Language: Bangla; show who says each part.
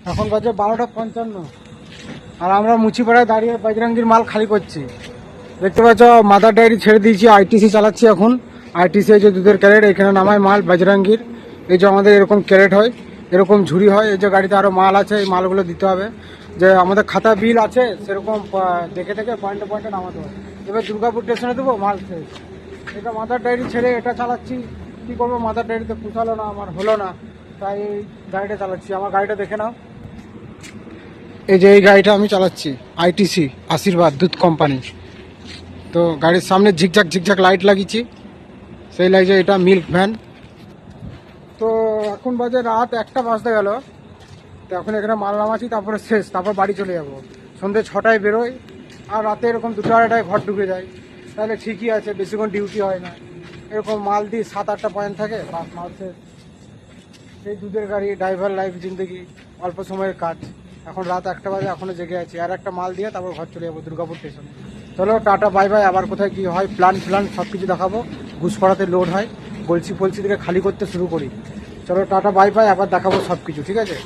Speaker 1: এখন বাজে 12:55 আর আমরা মুচিপাড়ায় দাঁড়িয়ে বজরঙ্গির মাল খালি করছি। দেখতে পাচ্ছ মাদার ডায়েরি ছেড়ে দিয়েছি, আইটিসি চালাচ্ছি এখন। আইটিসি এই যে দুধের ক্যারেট এখানে নামায় মাল বজরঙ্গির। এই যে আমাদের এরকম ক্যারেট হয়, এরকম ঝুড়ি হয়। এই যে গাড়িতে আরও মাল আছে, এই মালগুলো দিতে হবে। যে আমাদের খাতা বিল আছে সেরকম দেখে দেখে পয়েন্টে পয়েন্টে নামাতে হবে। এবার দুর্গাপুর স্টেশনে দেবো মাল শেষ। এটা মাদার ডায়েরি ছেড়ে এটা চালাচ্ছি। কী করবো, মাদার ডায়েরিতে পুষালো না, আমার হলো না, তাই এই গাড়িটা চালাচ্ছি। আমার গাড়িটা দেখে নাও, এই যে এই গাড়িটা আমি চালাচ্ছি, আইটিসি আশীর্বাদ দুধ কোম্পানি। তো গাড়ির সামনে ঝিকঝাক ঝিকঝাক লাইট লাগিয়েছি, সেই লাইটে এটা মিল্ক ভ্যান। তো এখন বাজে রাত 1টা বাজতে গেল। তো এখন এখানে মাল নামাচ্ছি, তারপরে শেষ, তারপর বাড়ি চলে যাব। সন্ধ্যে 6টায় বেরোই আর রাতে এরকম 2টা-2:30টায় ঘর ঢুকে যায়। তাহলে ঠিকই আছে, বেশিক্ষণ ডিউটি হয় না। এরকম মাল দিই 7-8টা পয়েন্ট থাকে, বাস মাল শেষ। এই দুধের গাড়ি, ড্রাইভার লাইফ জিন্দগি, অল্প সময়ের কাজ। এখন রাত 1টা বাজে, এখনও জেগে আছি। আর একটা মাল দিয়ে তারপর ঘর চলে যাবো দুর্গাপুর স্টেশনে। চলো টাটা বাই বাই। আবার কোথায় কী হয় প্ল্যান সব কিছু দেখাবো। ঘুষপাড়াতে লোড হয়, গলসি ফলসি থেকে খালি করতে শুরু করি। চলো টাটা বাই বাই, আবার দেখাবো সব কিছু, ঠিক আছে।